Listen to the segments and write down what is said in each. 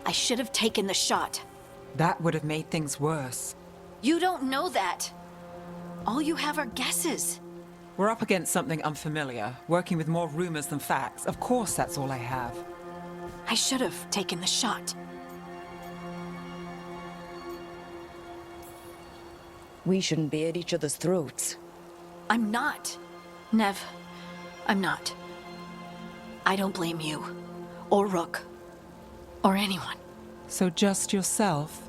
I should have taken the shot. That would have made things worse. You don't know that. All you have are guesses. We're up against something unfamiliar, working with more rumors than facts. Of course that's all I have. I should have taken the shot. We shouldn't be at each other's throats. I'm not. Nev, I'm not. I don't blame you, or Rook, or anyone. So just yourself?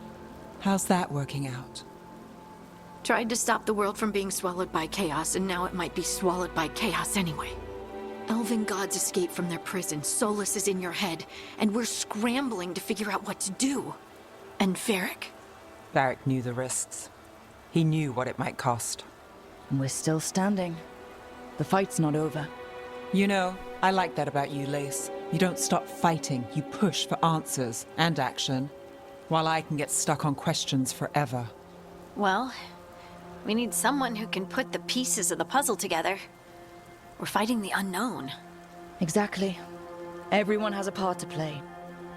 How's that working out? Tried to stop the world from being swallowed by chaos, and now it might be swallowed by chaos anyway. Elven gods escape from their prison, Solus is in your head, and we're scrambling to figure out what to do. And Varric? Varric knew the risks. He knew what it might cost. And we're still standing. The fight's not over. You know, I like that about you, Lace. You don't stop fighting, you push for answers and action, while I can get stuck on questions forever. Well, we need someone who can put the pieces of the puzzle together. We're fighting the unknown. Exactly. Everyone has a part to play.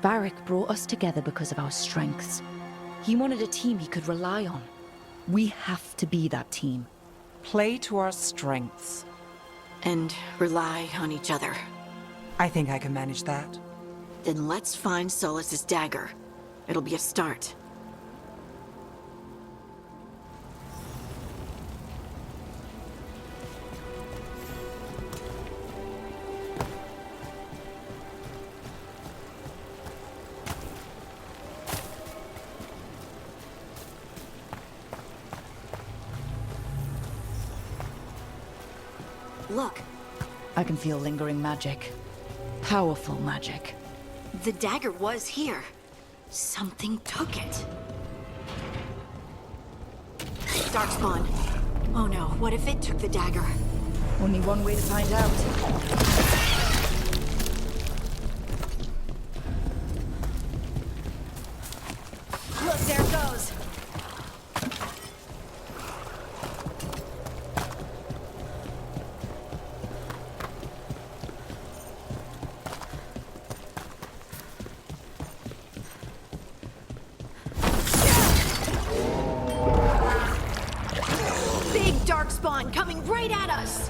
Varric brought us together because of our strengths. He wanted a team he could rely on. We have to be that team. Play to our strengths. And rely on each other. I think I can manage that. Then let's find Solus's dagger. It'll be a start. Look, I can feel lingering magic. Powerful magic. the dagger was here. Something took it. Darkspawn. Oh no, what if it took the dagger? Only one way to find out. Look, there it goes. Big Darkspawn coming right at us.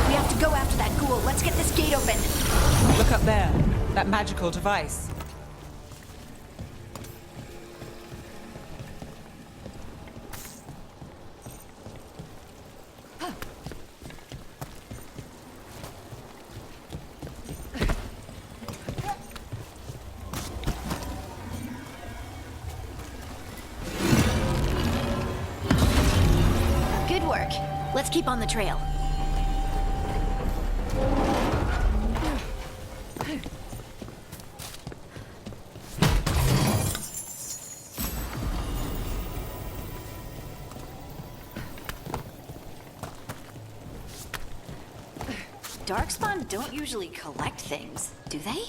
We have to go after that ghoul. Let's get this gate open. Look up there. That magical device. Good work. Let's keep on the trail. Darkspawn don't usually collect things, do they?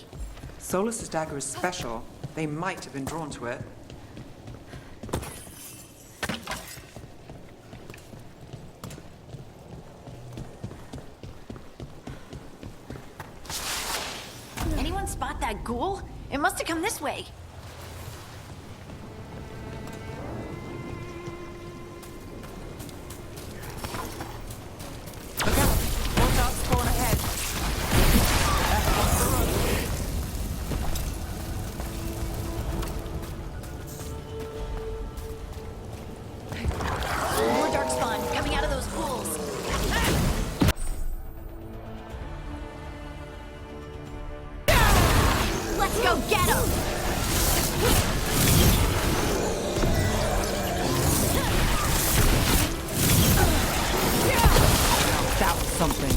Solus's dagger is special. They might have been drawn to it. Anyone spot that ghoul? It must have come this way. Look out! More dark spawn ahead. More Darkspawn coming out of those pools. Let's go get him! That was something.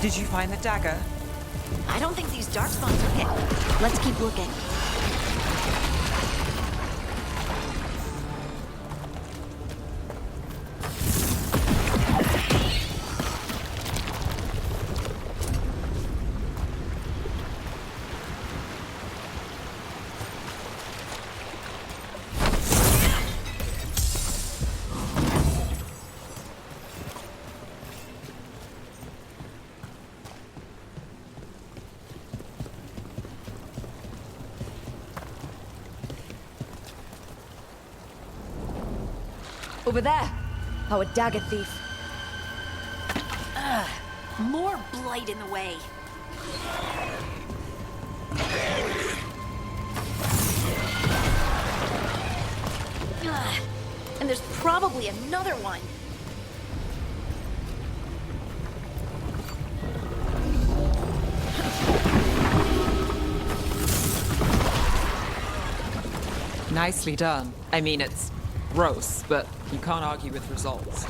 Did you find the dagger? I don't think these darkspawn took it. Let's keep looking. Over there! Our dagger thief. More blight in the way. And there's probably another one. Nicely done. I mean, it's gross, but you can't argue with results.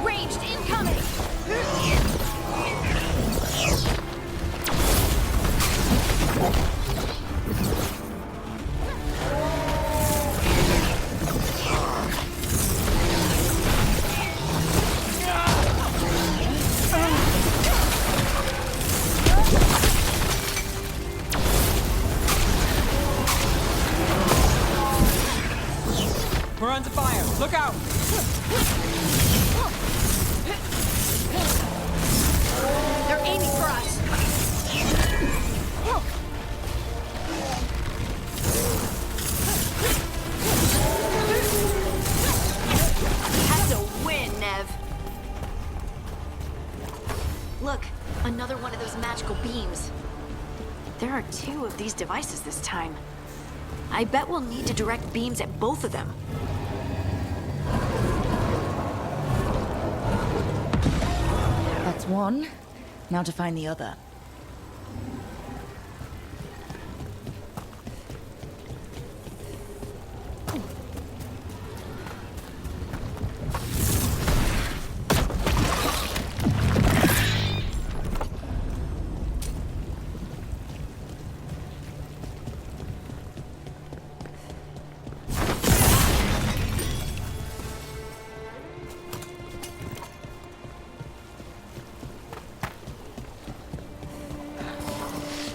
Ranged incoming! We're under fire! Look out! They're aiming for us! That's a win, Nev. Look, another one of those magical beams. There are 2 of these devices this time. I bet we'll need to direct beams at both of them. That's one. Now to find the other.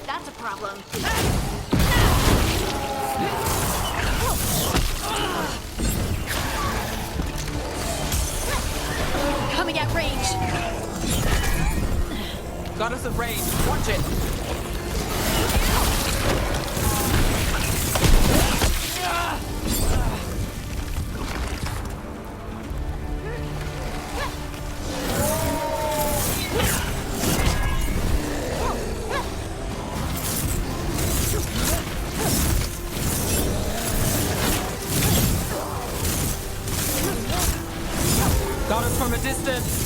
That's a problem. Coming at range. Got us at range. Watch it! Got us from a distance!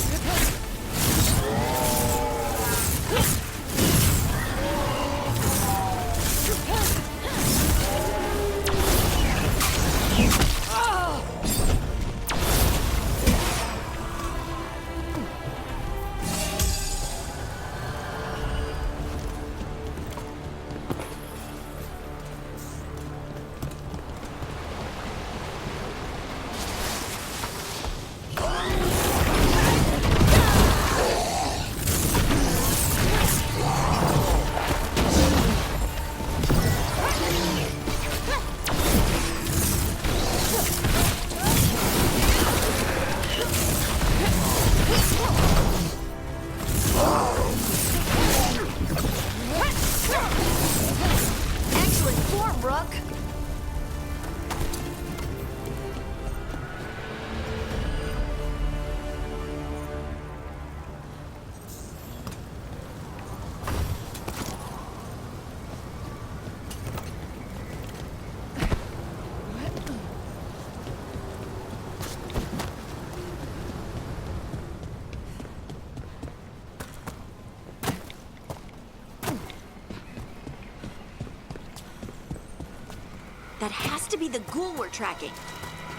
That has to be the ghoul we're tracking.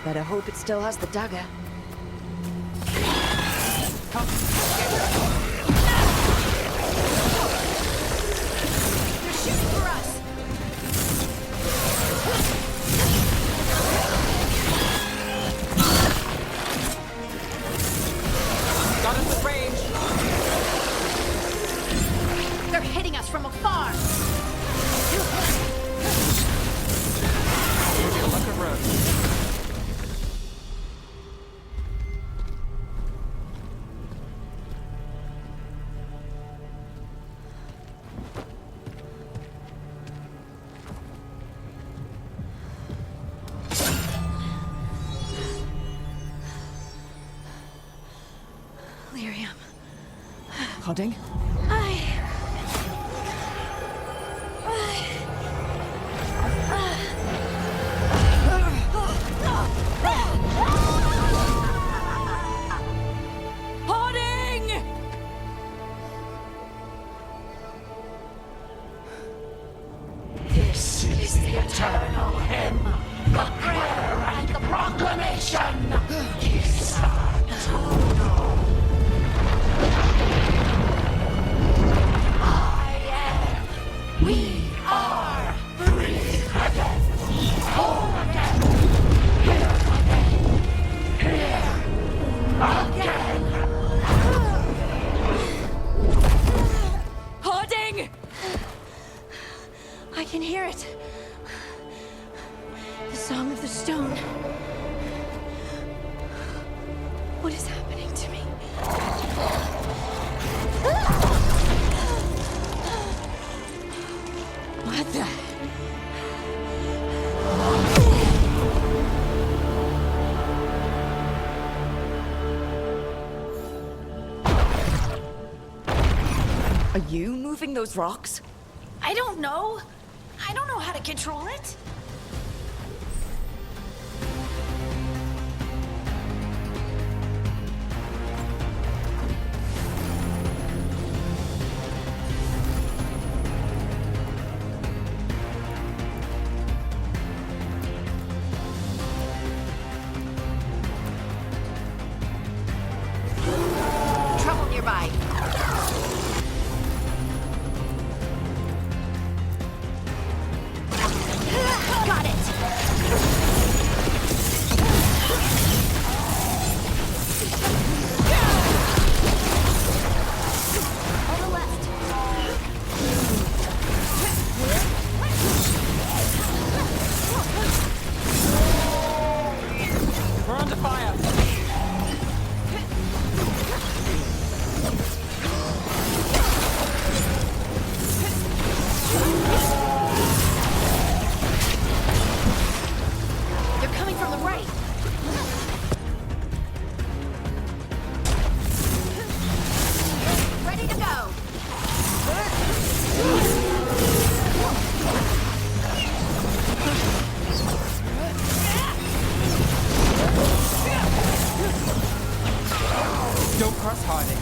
Better hope it still has the dagger. They're shooting for us! Got us with range. They're hitting us from afar! Look at road. Lyrium. Hodding? This is the eternal hymn, the prayer and the proclamation. I am. We are. Breathe again. Home again. Here again. Hoarding! I can hear it. The song of the stone. What is happening to me? What the? Are you moving those rocks? I don't know. I don't know how to control it. Trouble nearby. Got it! On the left. We're under fire. They're coming from the right. Ready to go. Don't cross Harding.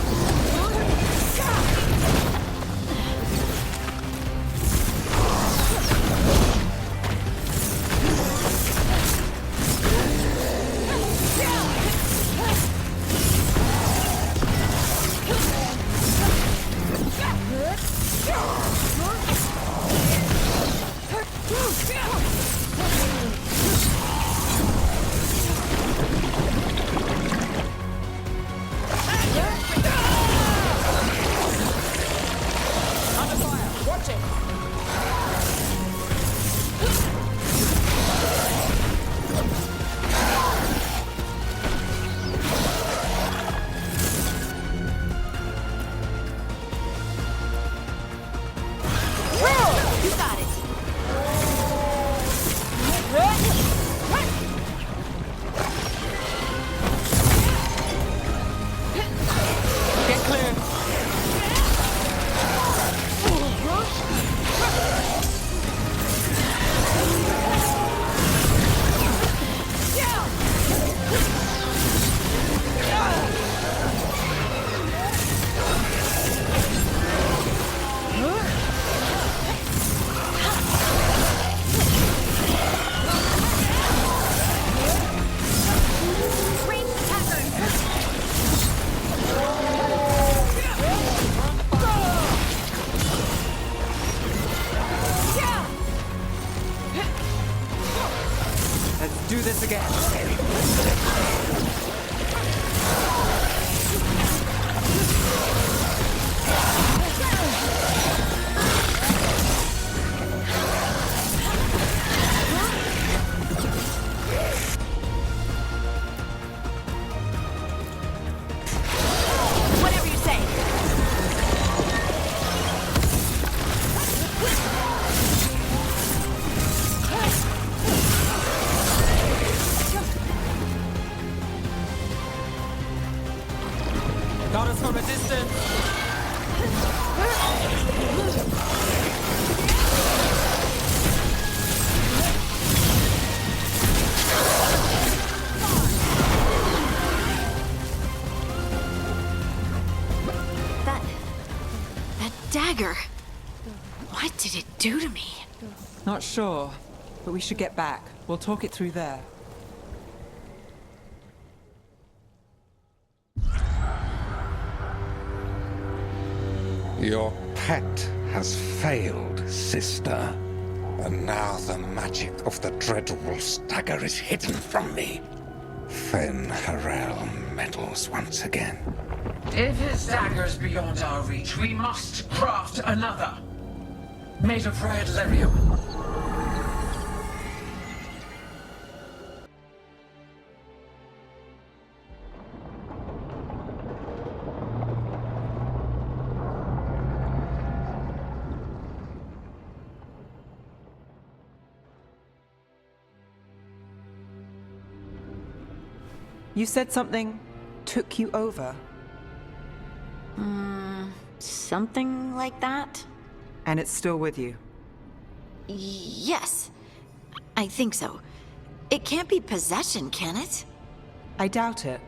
got us from a distance. That dagger. What did it do to me? Not sure, but we should get back. We'll talk it through there. Your pet has failed, sister. And now the magic of the Dreadwolf's dagger is hidden from me. Fen Harel meddles once again. If his dagger's beyond our reach, we must craft another. Made of red lyrium. You said something took you over, Something like that? and it's still with you. Yes. I think so. It can't be possession, can it? I doubt it.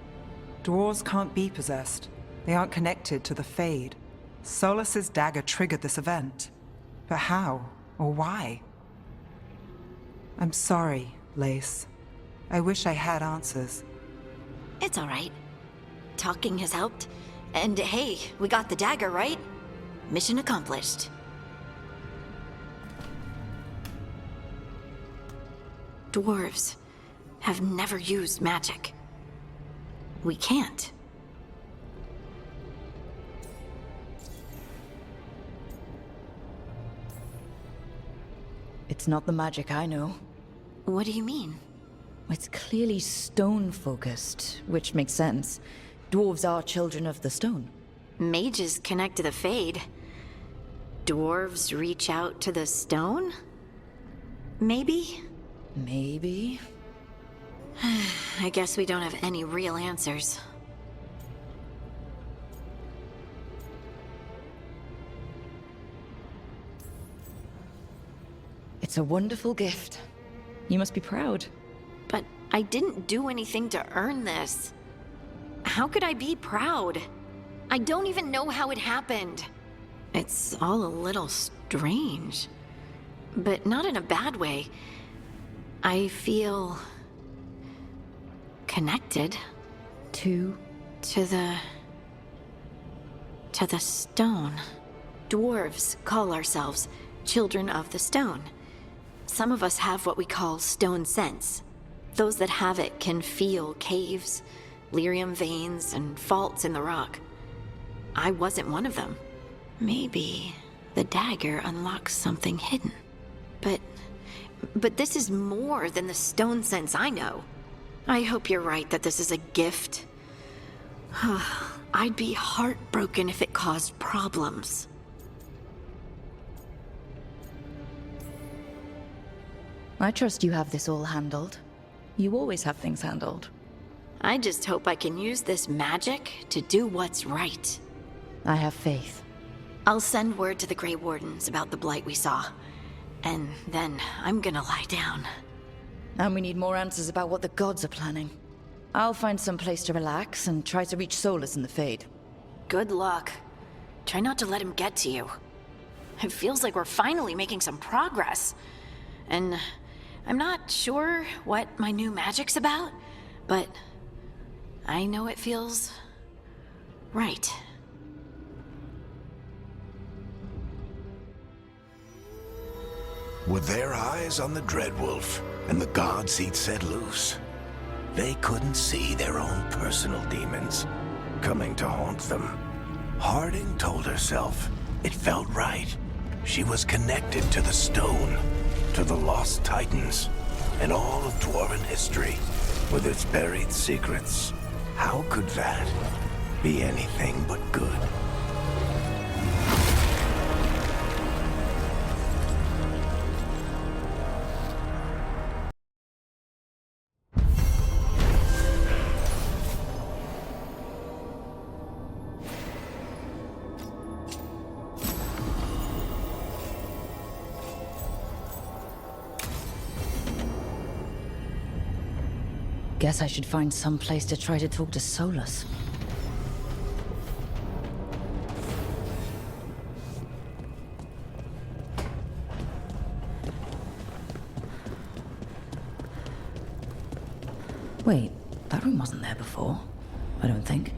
Dwarves can't be possessed. They aren't connected to the Fade. Solus's dagger triggered this event. But how? Or why? I'm sorry, Lace. I wish I had answers. It's all right. Talking has helped. And hey, we got the dagger, right? Mission accomplished. Dwarves have never used magic. We can't. It's not the magic I know. What do you mean? It's clearly stone-focused, which makes sense. Dwarves are children of the stone. Mages connect to the Fade. Dwarves reach out to the stone? Maybe? Maybe. I guess we don't have any real answers. It's a wonderful gift. You must be proud. But I didn't do anything to earn this. How could I be proud? I don't even know how it happened. It's all a little strange. But not in a bad way. I feel... connected. To To the stone. Dwarves call ourselves children of the stone. Some of us have what we call stone sense. Those that have it can feel caves, lyrium veins, and faults in the rock. I wasn't one of them. Maybe the dagger unlocks something hidden. But this is more than the stone sense I know. I hope you're right that this is a gift. I'd be heartbroken if it caused problems. I trust you have this all handled. You always have things handled. I just hope I can use this magic to do what's right. I have faith. I'll send word to the Grey Wardens about the blight we saw. And then I'm gonna lie down. And we need more answers about what the gods are planning. I'll find some place to relax and try to reach Solus in the Fade. Good luck. Try not to let him get to you. It feels like we're finally making some progress. And I'm not sure what my new magic's about, but I know it feels right. With their eyes on the Dreadwolf and the gods he'd set loose, they couldn't see their own personal demons coming to haunt them. Harding told herself it felt right. She was connected to the stone, to the lost titans, and all of Dwarven history with its buried secrets. How could that be anything but good? Guess I should find some place to try to talk to Solus. Wait, that room wasn't there before, I don't think.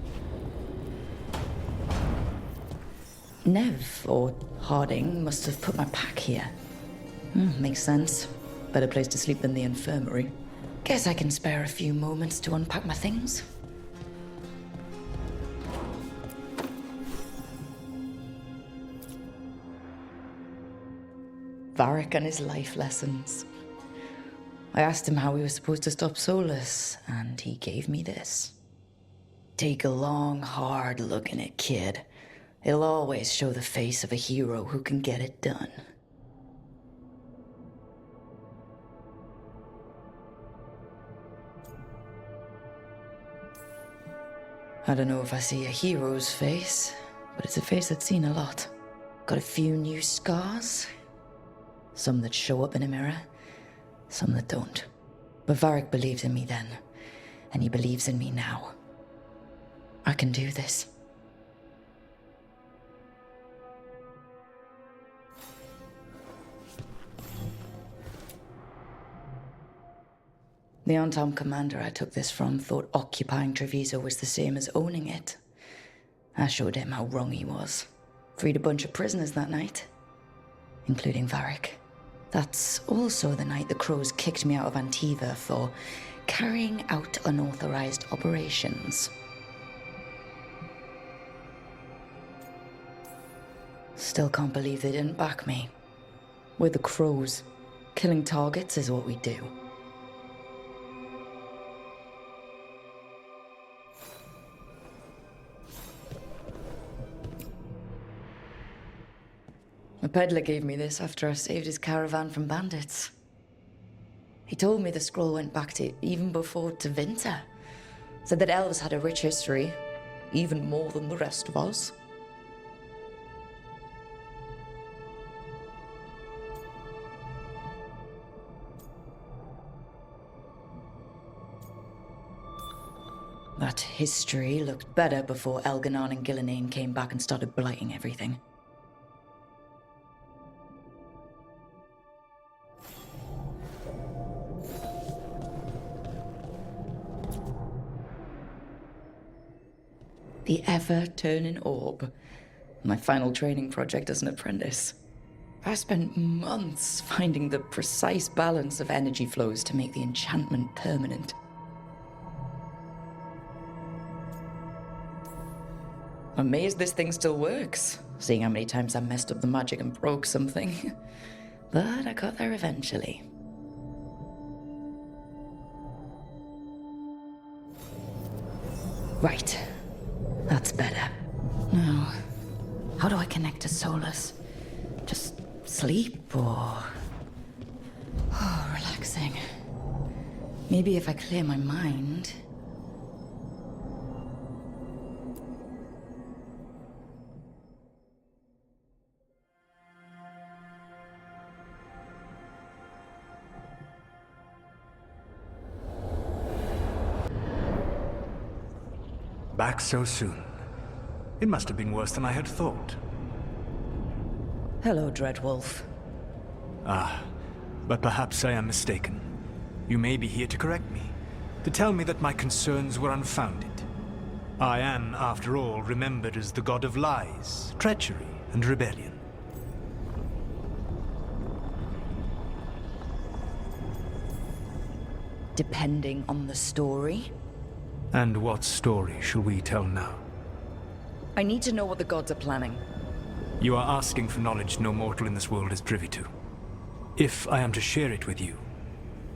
Nev, or Harding, must have put my pack here. Makes sense. Better place to sleep than the infirmary. Guess I can spare a few moments to unpack my things. Varric and his life lessons. I asked him how we were supposed to stop Solus, and he gave me this. Take a long, hard look in it, kid. It'll always show the face of a hero who can get it done. I don't know if I see a hero's face, but it's a face that's seen a lot. Got a few new scars. Some that show up in a mirror, some that don't. But Varric believed in me then, and he believes in me now. I can do this. The on-time commander I took this from thought occupying Treviso was the same as owning it. I showed him how wrong he was. Freed a bunch of prisoners that night, including Varric. That's also the night the Crows kicked me out of Antiva for carrying out unauthorized operations. Still can't believe they didn't back me. We're the Crows. Killing targets is what we do. A peddler gave me this after I saved his caravan from bandits. He told me the scroll went back to even before Tevinter. Said that elves had a rich history, even more than the rest of us. That history looked better before Elganon and Gillenane came back and started blighting everything. The ever-turning orb. My final training project as an apprentice. I spent months finding the precise balance of energy flows to make the enchantment permanent. I'm amazed this thing still works, seeing how many times I messed up the magic and broke something. But I got there eventually. Right. That's better. Now, how do I connect to Solus? Just sleep or... Oh, relaxing. Maybe if I clear my mind... Back so soon. It must have been worse than I had thought. Hello, Dreadwolf. Ah, but perhaps I am mistaken. You may be here to correct me, to tell me that my concerns were unfounded. I am, after all, remembered as the god of lies, treachery, and rebellion. Depending on the story. And what story shall we tell now? I need to know what the gods are planning. You are asking for knowledge no mortal in this world is privy to. If I am to share it with you,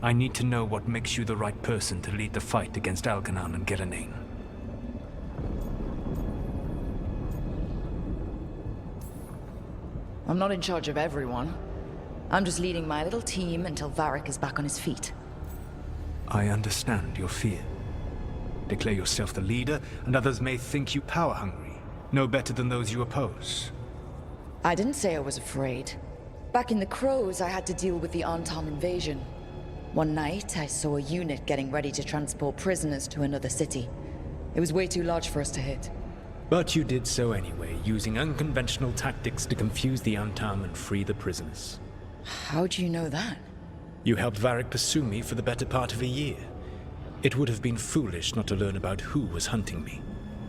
I need to know what makes you the right person to lead the fight against Elganon and Gillenane. I'm not in charge of everyone. I'm just leading my little team until Varric is back on his feet. I understand your fear. Declare yourself the leader, and others may think you power-hungry, no better than those you oppose. I didn't say I was afraid. Back in the Crows, I had to deal with the Antam invasion. One night, I saw a unit getting ready to transport prisoners to another city. It was way too large for us to hit. But you did so anyway, using unconventional tactics to confuse the Antam and free the prisoners. How do you know that? You helped Varric pursue me for the better part of a year. It would have been foolish not to learn about who was hunting me.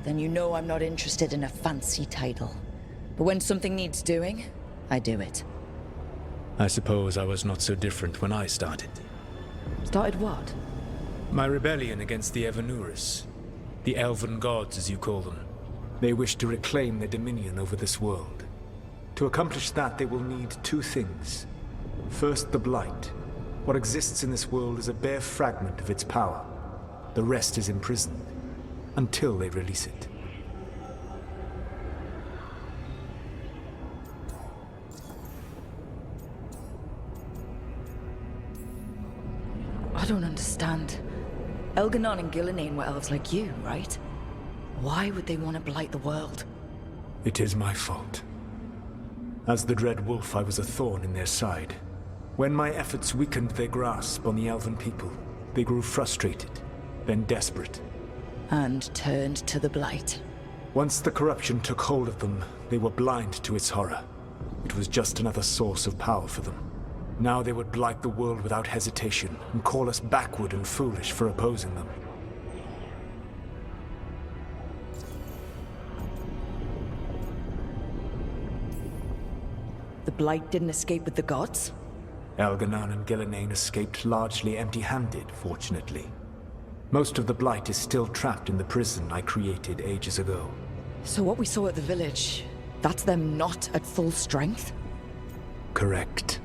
Then you know I'm not interested in a fancy title. But when something needs doing, I do it. I suppose I was not so different when I started. Started what? My rebellion against the Evanuris. The elven gods, as you call them. They wish to reclaim their dominion over this world. To accomplish that, they will need two things. First, the Blight. What exists in this world is a bare fragment of its power. The rest is imprisoned, until they release it. I don't understand. Elganon and Gillenane were elves like you, right? Why would they want to blight the world? It is my fault. As the Dread Wolf, I was a thorn in their side. When my efforts weakened their grasp on the elven people, they grew frustrated, then desperate. And turned to the Blight. Once the corruption took hold of them, they were blind to its horror. It was just another source of power for them. Now they would blight the world without hesitation, and call us backward and foolish for opposing them. The Blight didn't escape with the gods? Elganon and Gillenane escaped largely empty-handed, fortunately. Most of the Blight is still trapped in the prison I created ages ago. So what we saw at the village, that's them not at full strength? Correct.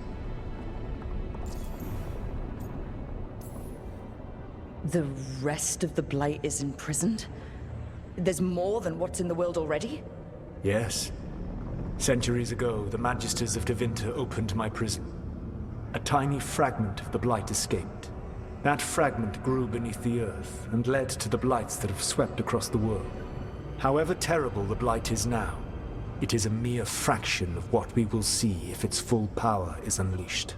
The rest of the Blight is imprisoned? There's more than what's in the world already? Yes. Centuries ago, the Magisters of Tevinter opened my prison. A tiny fragment of the Blight escaped. That fragment grew beneath the earth and led to the Blights that have swept across the world. However terrible the Blight is now, it is a mere fraction of what we will see if its full power is unleashed.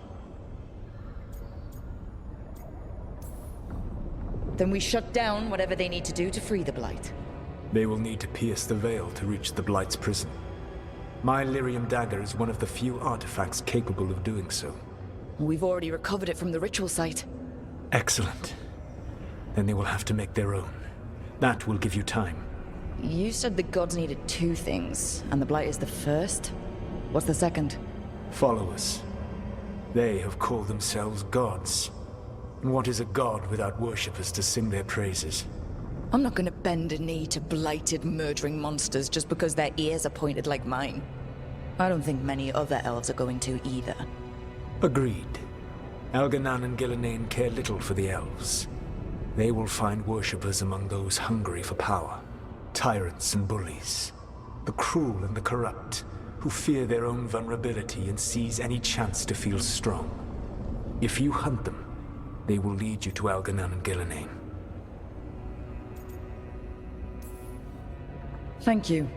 Then we shut down whatever they need to do to free the Blight. They will need to pierce the veil to reach the Blight's prison. My Lyrium dagger is one of the few artifacts capable of doing so. We've already recovered it from the ritual site. Excellent. Then they will have to make their own. That will give you time. You said the gods needed two things, and the Blight is the first? What's the second? Followers. They have called themselves gods. And what is a god without worshippers to sing their praises? I'm not gonna bend a knee to blighted, murdering monsters just because their ears are pointed like mine. I don't think many other elves are going to either. Agreed. Elganon and Gillenane care little for the elves. They will find worshippers among those hungry for power. Tyrants and bullies. The cruel and the corrupt, who fear their own vulnerability and seize any chance to feel strong. If you hunt them, they will lead you to Elganon and Gillenane. Thank you.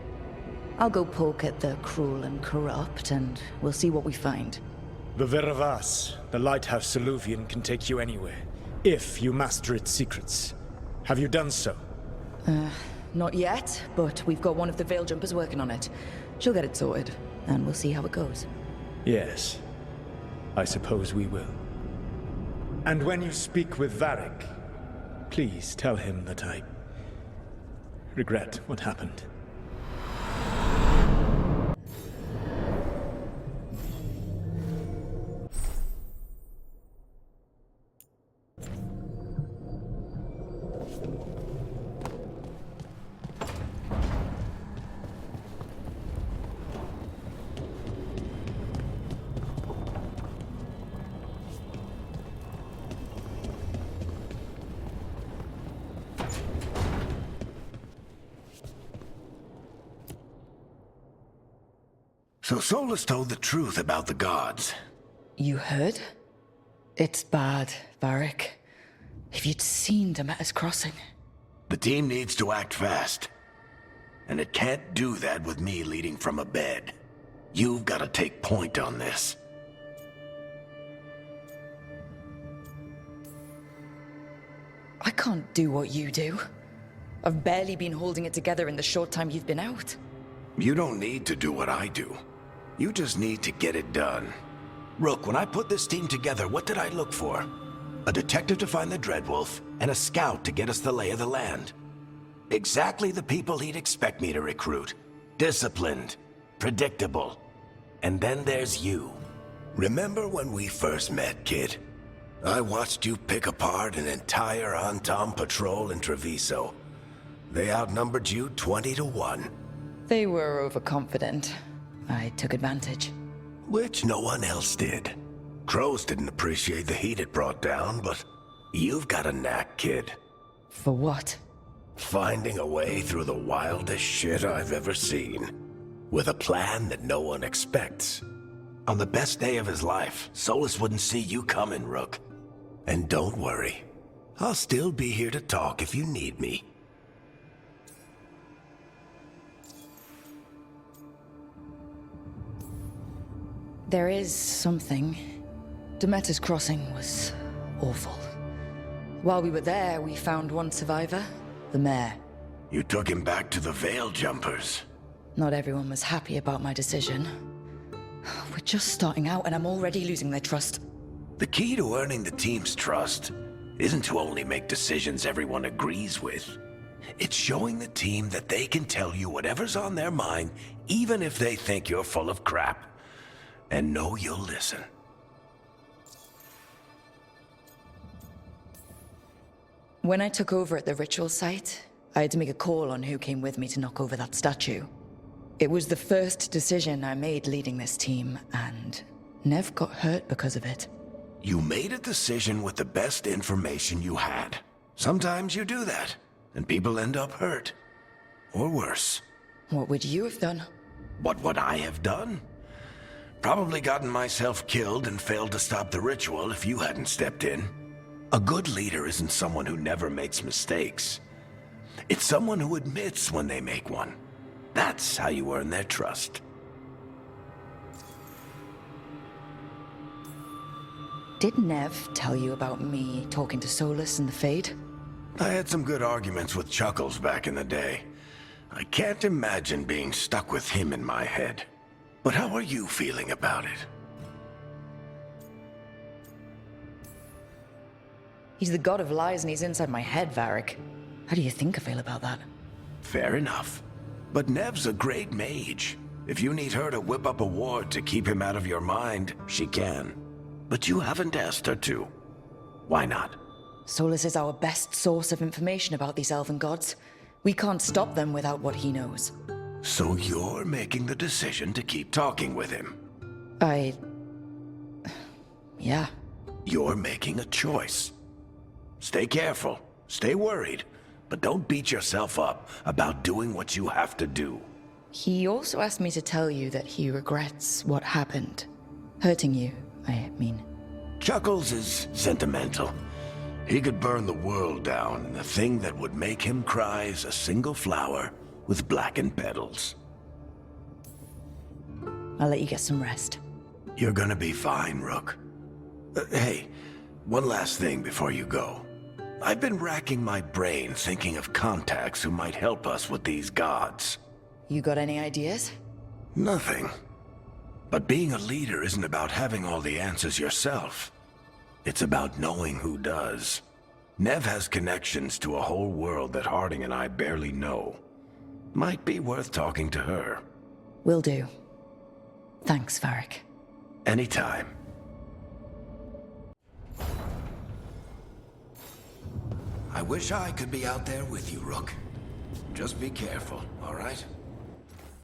I'll go poke at the cruel and corrupt, and we'll see what we find. The Veravas, the lighthouse Soluvian, can take you anywhere, if you master its secrets. Have you done so? Not yet, but we've got one of the Veil Jumpers working on it. She'll get it sorted, and we'll see how it goes. Yes. I suppose we will. And when you speak with Varric, please tell him that I regret what happened. So Solus told the truth about the gods. You heard? It's bad, Varric. If you'd seen Demeter's crossing. The team needs to act fast. And it can't do that with me leading from a bed. You've got to take point on this. I can't do what you do. I've barely been holding it together in the short time you've been out. You don't need to do what I do. You just need to get it done. Rook, when I put this team together, what did I look for? A detective to find the Dreadwolf, and a scout to get us the lay of the land. Exactly the people he'd expect me to recruit. Disciplined, predictable. And then there's you. Remember when we first met, kid? I watched you pick apart an entire Antam patrol in Treviso. They outnumbered you 20 to 1. They were overconfident. I took advantage. Which no one else did. Crows didn't appreciate the heat it brought down, but you've got a knack, kid. For what? Finding a way through the wildest shit I've ever seen. With a plan that no one expects. On the best day of his life, Solus wouldn't see you coming, Rook. And don't worry. I'll still be here to talk if you need me. There is something. Demeter's Crossing was awful. While we were there, we found one survivor, the mayor. You took him back to the Veil Jumpers. Not everyone was happy about my decision. We're just starting out and I'm already losing their trust. The key to earning the team's trust isn't to only make decisions everyone agrees with. It's showing the team that they can tell you whatever's on their mind, even if they think you're full of crap. And know you'll listen. When I took over at the ritual site, I had to make a call on who came with me to knock over that statue. It was the first decision I made leading this team, and Nev got hurt because of it. You made a decision with the best information you had. Sometimes you do that, and people end up hurt. Or worse. What would you have done? What would I have done? Probably gotten myself killed and failed to stop the ritual if you hadn't stepped in. A good leader isn't someone who never makes mistakes. It's someone who admits when they make one. That's how you earn their trust. Did Nev tell you about me talking to Solus and the Fade? I had some good arguments with Chuckles back in the day. I can't imagine being stuck with him in my head. But how are you feeling about it? He's the god of lies and he's inside my head, Varric. How do you think I feel about that? Fair enough. But Nev's a great mage. If you need her to whip up a ward to keep him out of your mind, she can. But you haven't asked her to. Why not? Solus is our best source of information about these elven gods. We can't stop them without what he knows. So you're making the decision to keep talking with him? Yeah. You're making a choice. Stay careful, stay worried, but don't beat yourself up about doing what you have to do. He also asked me to tell you that he regrets what happened. Hurting you, I mean. Chuckles is sentimental. He could burn the world down, and the thing that would make him cry is a single flower with blackened petals. I'll let you get some rest. You're gonna be fine, Rook. Hey, one last thing before you go. I've been racking my brain thinking of contacts who might help us with these gods. You got any ideas? Nothing. But being a leader isn't about having all the answers yourself. It's about knowing who does. Nev has connections to a whole world that Harding and I barely know. Might be worth talking to her. Will do. Thanks, Varric. Anytime. I wish I could be out there with you, Rook. Just be careful, all right?